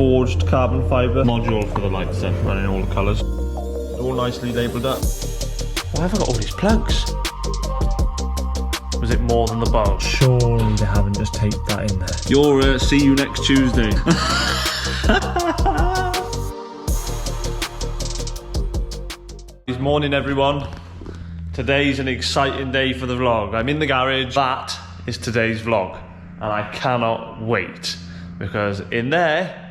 forged carbon fibre module for the lights then, running all the colours. All nicely labelled up. Why have I got all these plugs? Was it more than the bulb? Surely they haven't just taped that in there. You're see you next Tuesday. Good morning everyone. Today's an exciting day for the vlog. I'm in the garage. That is today's vlog. And I cannot wait because in there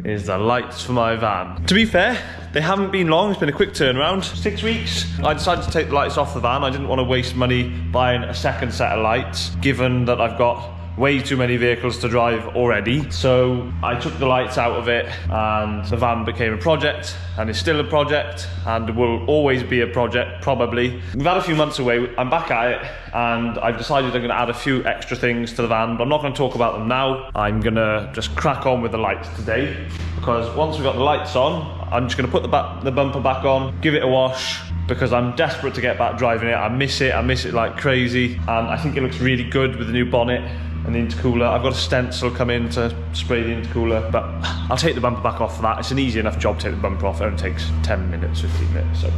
is the lights for my van. To be fair, they haven't been long. It's been a quick turnaround. 6 weeks. I decided to take the lights off the van. I didn't want to waste money buying a second set of lights, given that I've got way too many vehicles to drive already. So I took the lights out of it and the van became a project, and is still a project and will always be a project, probably. We've had a few months away. I'm back at it and I've decided I'm going to add a few extra things to the van, but I'm not going to talk about them now. I'm going to just crack on with the lights today, because once we've got the lights on, I'm just going to put the bumper back on, give it a wash, because I'm desperate to get back driving it. I miss it like crazy, and I think it looks really good with the new bonnet and the intercooler. I've got a stencil come in to spray the intercooler, but I'll take the bumper back off for that. It's an easy enough job to take the bumper off. It only takes 10 minutes, 15 minutes. So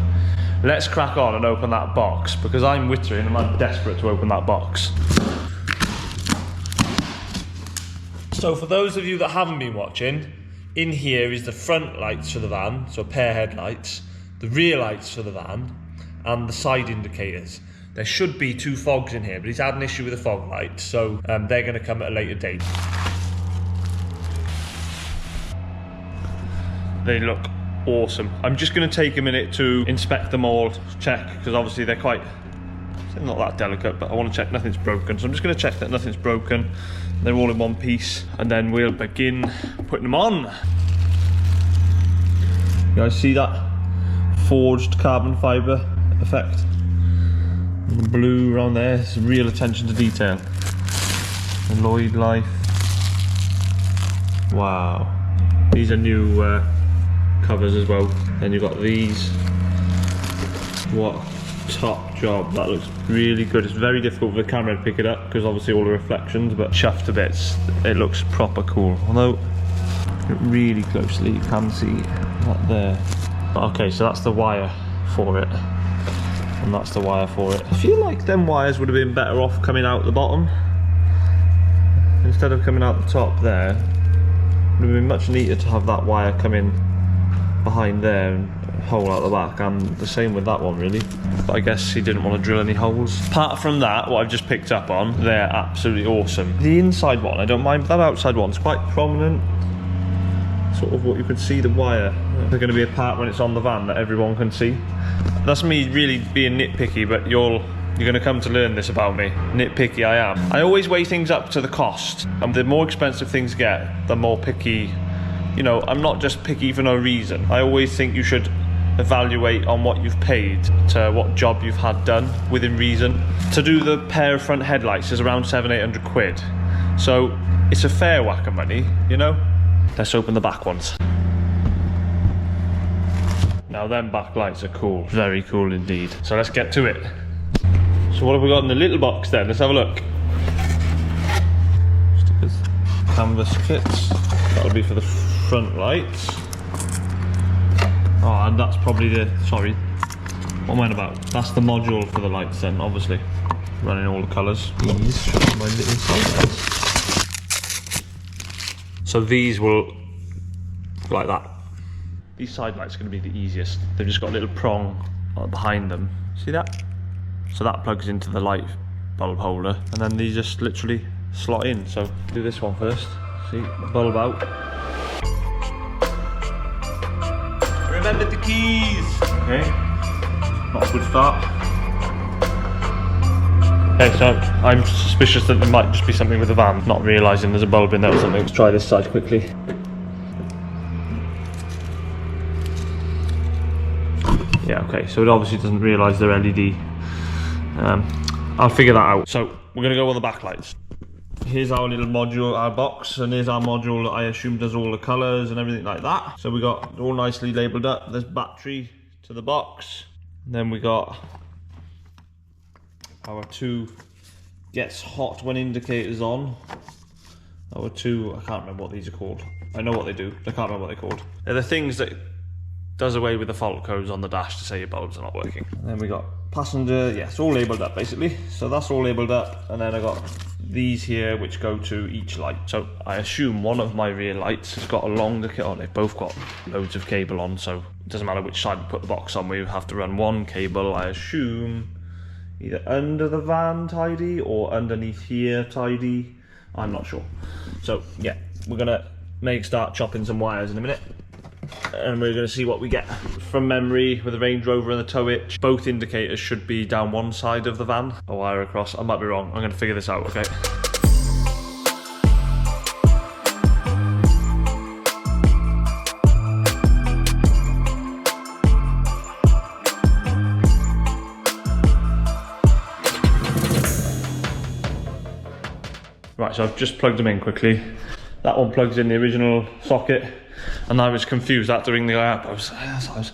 let's crack on and open that box, because I'm wittering and I'm desperate to open that box. So for those of you that haven't been watching, in here is the front lights for the van, so pair headlights, the rear lights for the van, and the side indicators. There should be 2 fogs in here, but he's had an issue with the fog lights, so they're going to come at a later date. They look awesome. I'm just going to take a minute to inspect them all, check, because obviously they're not that delicate, but I want to check nothing's broken. So I'm just going to check that nothing's broken. They're all in one piece, and then we'll begin putting them on. You guys see that forged carbon fibre effect? The blue around there is real attention to detail. The Lloyd life. Wow. These are new covers as well. Then you've got these. What top job. That looks really good. It's very difficult for the camera to pick it up because obviously all the reflections, but chuffed to bits. It looks proper cool. Although, look really closely, you can see that there. Okay, so that's the wire for it. And that's the wire for it. I feel like them wires would have been better off coming out the bottom instead of coming out the top there. It would have been much neater to have that wire come in behind there and hole out the back, and the same with that one really, but I guess he didn't want to drill any holes. Apart from that, what I've just picked up on, they're absolutely awesome. The inside one I don't mind, but that outside one's quite prominent, sort of what you can see the wire. They're going to be a part when it's on the van that everyone can see. That's me really being nitpicky, but you're going to come to learn this about me. Nitpicky I am. I always weigh things up to the cost, and the more expensive things get, the more picky. You know, I'm not just picky for no reason. I always think you should evaluate on what you've paid to what job you've had done within reason. To do the pair of front headlights is around 700-800 quid. So it's a fair whack of money, you know? Let's open the back ones. Now them back lights are cool, very cool indeed. So let's get to it. So what have we got in the little box then? Let's have a look. Stickers, canvas kits. That'll be for the front lights. Oh, and that's probably sorry, what am I on about? That's the module for the lights then, obviously. Running all the colours. These are my little side lights. So these will, like that. These side lights are going to be the easiest. They've just got a little prong behind them. See that? So that plugs into the light bulb holder, and then these just literally slot in. So do this one first. See, bulb out. Remember the keys! Okay, not a good start. Okay, so I'm suspicious that there might just be something with the van, not realising there's a bulb in there or something. Let's try this side quickly. Yeah, okay, so it obviously doesn't realise they're LED. I'll figure that out. So we're going to go on the backlights. Here's our little module, our box, and here's our module that I assume does all the colours and everything like that. So we got all nicely labelled up. There's battery to the box. And then we got our 2 gets hot when indicators on. Or two, I can't remember what these are called. I know what they do, I can't remember what they're called. They're the things that does away with the fault codes on the dash to say your bulbs are not working. And then we got passenger, yeah, it's all labelled up basically. So that's all labelled up, and then I got these here which go to each light. So I assume one of my rear lights has got a longer kit on. They've both got loads of cable on, so it doesn't matter which side we put the box on, we have to run one cable, I assume, either under the van tidy or underneath here tidy. I'm not sure. So yeah, we're gonna start chopping some wires in a minute, and we're gonna see what we get. From memory, with the Range Rover and the tow hitch, both indicators should be down one side of the van. A wire across, I might be wrong. I'm gonna figure this out, okay? Right, so I've just plugged them in quickly. That one plugs in the original socket, and I was confused. I had to ring the guy up. I was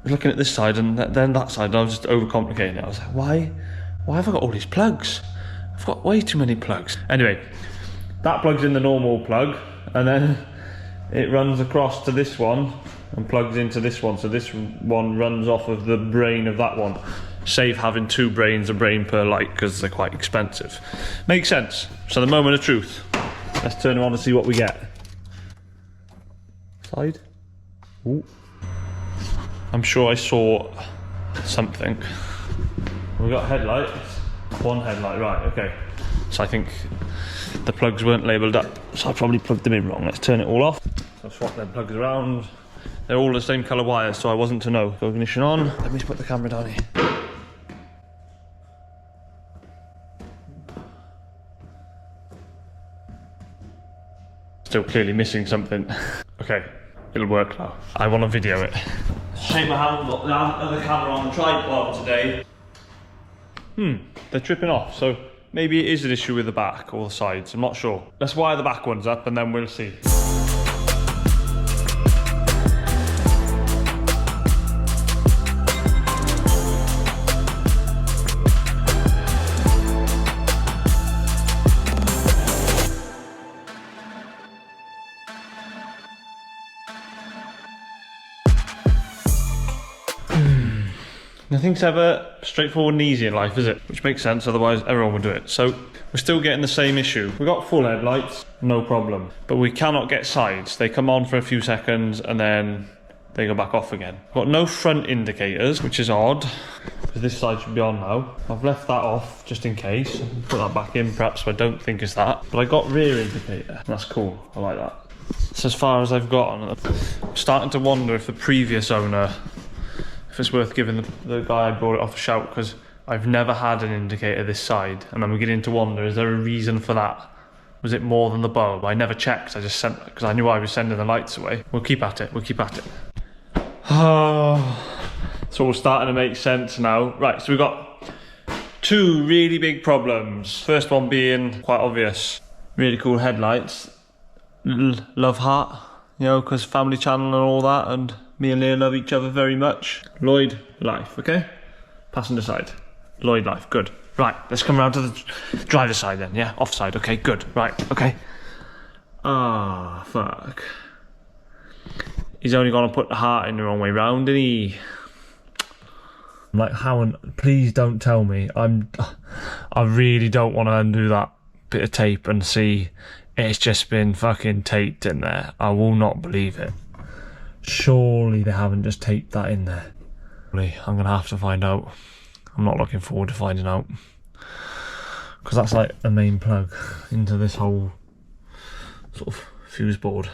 looking at this side and then that side, and I was just overcomplicating it. I was like, why have I got all these plugs? I've got way too many plugs. Anyway, that plugs in the normal plug, and then it runs across to this one and plugs into this one. So this one runs off of the brain of that one. Save having two brains, a brain per light, because they're quite expensive. Makes sense. So the moment of truth. Let's turn them on and see what we get. Side. Ooh. I'm sure I saw something. We got headlights. One headlight, right, okay. So I think the plugs weren't labelled up, so I probably plugged them in wrong. Let's turn it all off. So swap them plugs around. They're all the same colour wires, so I wasn't to know. Go ignition on. Let me just put the camera down here. Still clearly missing something. Okay, it'll work now. I want to video it. Shame I haven't got the other camera on the tripod today. They're tripping off, so maybe it is an issue with the back or the sides, I'm not sure. Let's wire the back ones up and then we'll see. Nothing's ever straightforward and easy in life, is it? Which makes sense, otherwise everyone would do it. So we're still getting the same issue. We've got full headlights, no problem. But we cannot get sides. They come on for a few seconds and then they go back off again. Got no front indicators, which is odd, because this side should be on now. I've left that off just in case. Put that back in perhaps, so I don't think it's that. But I got rear indicator. That's cool, I like that. That's as far as I've gotten. I'm starting to wonder if the previous owner, if it's worth giving the guy I brought it off a shout, because I've never had an indicator this side, and I'm beginning to wonder, is there a reason for that? Was it more than the bulb? I never checked, I just sent, because I knew I was sending the lights away. We'll keep at it, we'll keep at it. Oh, it's all starting to make sense now. Right, so we've got two really big problems. First one being quite obvious. Really cool headlights. Little love heart, you know, because family channel and all that, and me and Leah love each other very much. Lloyd life, okay? Passenger side. Lloyd life, good. Right, let's come around to the driver side then, yeah? Offside, okay, good. Right, okay. Ah, fuck. He's only gonna put the heart in the wrong way round, isn't he? I'm like, Howard, please don't tell me. I really don't want to undo that bit of tape and see it's just been fucking taped in there. I will not believe it. Surely they haven't just taped that in there. I'm gonna have to find out. I'm not looking forward to finding out, because that's like a main plug into this whole sort of fuse board.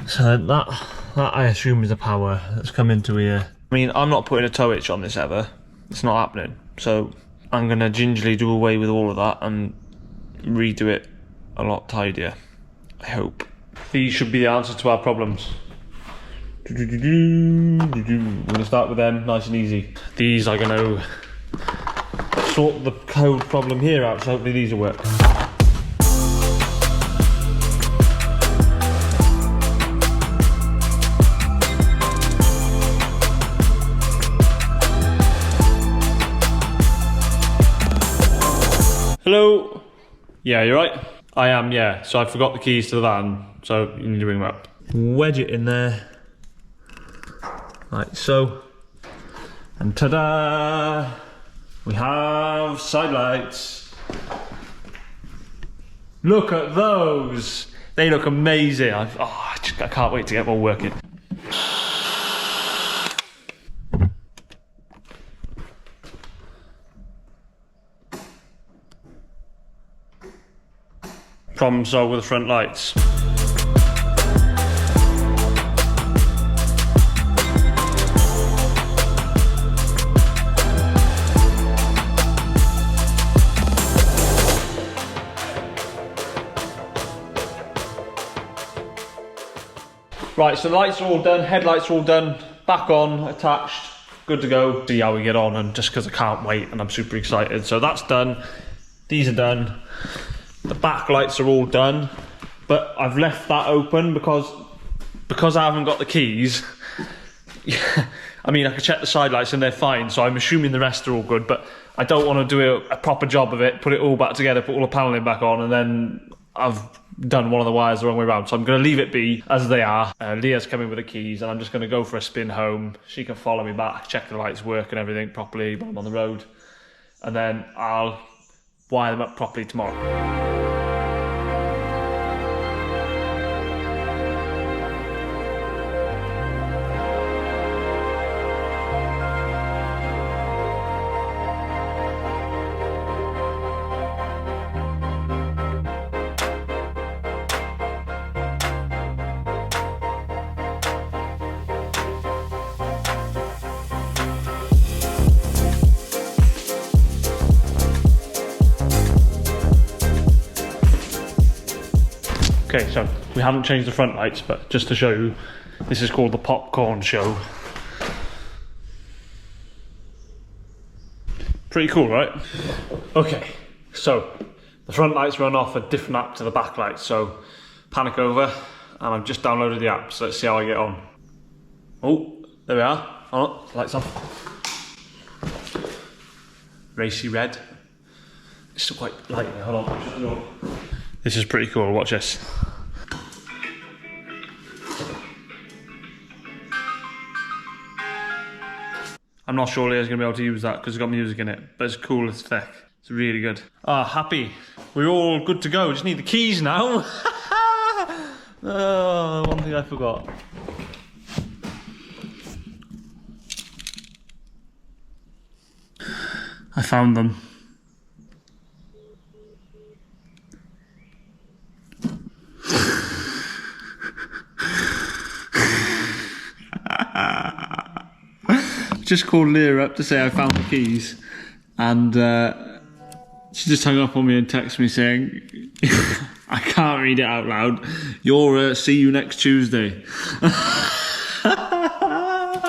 So that I assume is the power that's come into here. I mean, I'm not putting a tow hitch on this ever. It's not happening. So I'm gonna gingerly do away with all of that and redo it a lot tidier, I hope. These should be the answer to our problems. We're gonna start with them, nice and easy. These are gonna sort the code problem here out, so hopefully these will work. Hello? Yeah, you're right. I am, yeah. So I forgot the keys to the van, so you need to bring them up. Wedge it in there. Like so. And ta-da! We have side lights. Look at those! They look amazing. I can't wait to get more working. Problem solved with the front lights. Right, so the lights are all done, headlights are all done, back on, attached, good to go. See how we get on, and just because I can't wait and I'm super excited. So that's done, these are done, the back lights are all done, but I've left that open because I haven't got the keys. I mean, I could check the side lights and they're fine, so I'm assuming the rest are all good, but I don't want to do a proper job of it, put it all back together, put all the panelling back on, and then I've done one of the wires the wrong way around. So I'm going to leave it be as they are. Leah's coming with the keys and I'm just going to go for a spin home. She can follow me back, check the lights work and everything properly while I'm on the road. And then I'll wire them up properly tomorrow. Okay, so we haven't changed the front lights, but just to show you, this is called the popcorn show. Pretty cool, right? Okay, so the front lights run off a different app to the back lights, so panic over, and I've just downloaded the app, so let's see how I get on. Oh, there we are. Oh, lights off. Racy red. It's still quite light there, hold on. This is pretty cool, watch this. I'm not sure Leah's going to be able to use that because it's got music in it, but it's cool as heck. It's really good. Ah, happy. We're all good to go. Just need the keys now. Oh, one thing I forgot. I found them. Just called Leah up to say I found the keys, and she just hung up on me and texted me saying, I can't read it out loud, you're see you next Tuesday.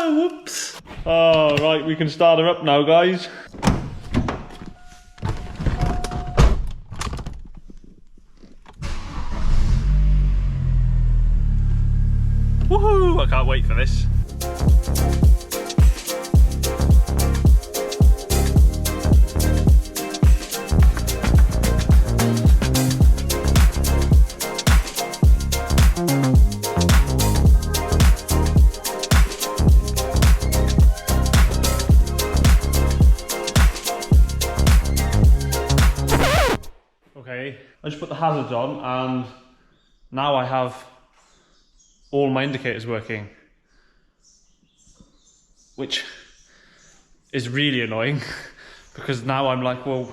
Whoops. Oh, right, we can start her up now, guys. Woohoo! I can't wait for this. Okay, I just put the hazards on and now I have all my indicators working, which is really annoying because now I'm like, well,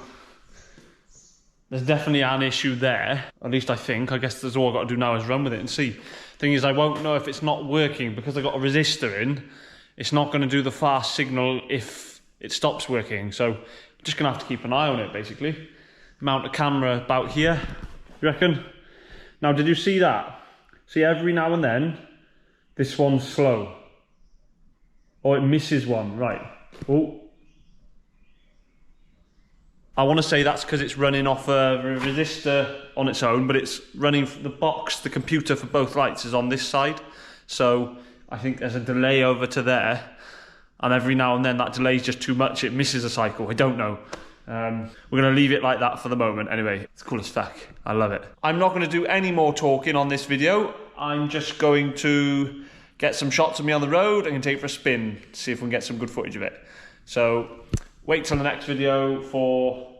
there's definitely an issue there, at least I think. I guess that's all I've got to do now is run with it and see. Thing is, I won't know if it's not working because I got a resistor in. It's not going to do the fast signal if it stops working, so I'm just going to have to keep an eye on it basically. Mount a camera about here, you reckon? Now, did you see that? See, every now and then, this one's slow. Or it misses one, right. Oh. I want to say that's because it's running off a resistor on its own, but it's running the box, the computer for both lights is on this side. So I think there's a delay over to there. And every now and then that delay is just too much, it misses a cycle, I don't know. We're going to leave it like that for the moment. Anyway, it's cool as fuck. I love it. I'm not going to do any more talking on this video. I'm just going to get some shots of me on the road and take it for a spin, see if we can get some good footage of it. So wait till the next video for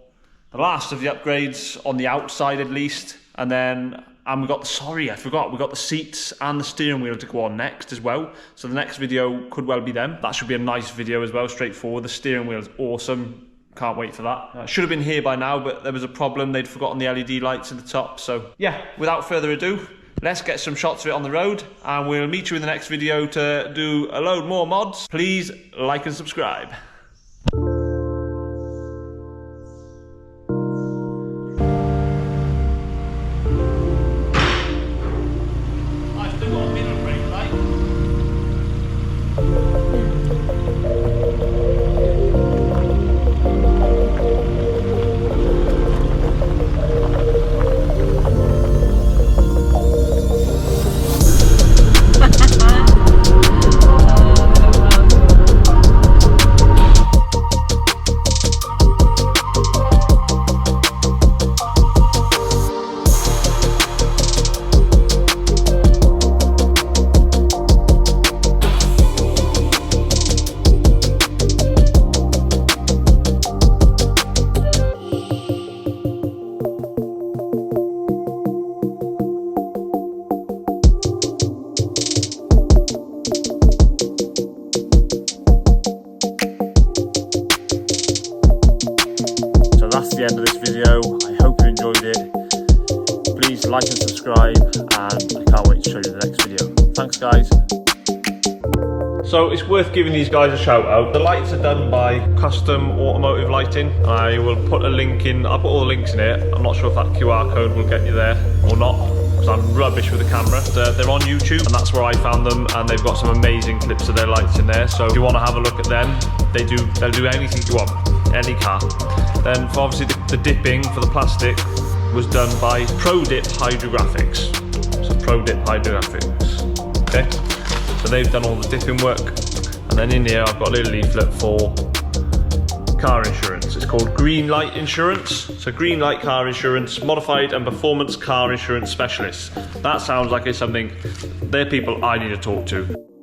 the last of the upgrades on the outside at least. And then we got, sorry, I forgot, we got the seats and the steering wheel to go on next as well. So the next video could well be them. That should be a nice video as well, straightforward. The steering wheel is awesome. Can't wait for that. Should have been here by now, but there was a problem. They'd forgotten the LED lights at the top. So yeah, without further ado, let's get some shots of it on the road, and we'll meet you in the next video to do a load more mods. Please like and subscribe. I've still got a middle brake light. That's the end of this video. I hope you enjoyed it. Please like and subscribe, and I can't wait to show you the next video. Thanks guys. So it's worth giving these guys a shout out. The lights are done by Custom Automotive Lighting. I will put a link in, I'll put all the links in it. I'm not sure if that QR code will get you there or not, because I'm rubbish with the camera. They're on YouTube, and that's where I found them, and they've got some amazing clips of their lights in there. So if you want to have a look at them, they'll do anything you want, any car. Then for obviously the dipping for the plastic was done by Pro-Dip Hydrographics. So Pro-Dip Hydrographics, okay? So they've done all the dipping work. And then in here I've got a little leaflet for car insurance. It's called Green Light Insurance. So Green Light Car Insurance, Modified and Performance Car Insurance Specialists. That sounds like it's something, they're people I need to talk to.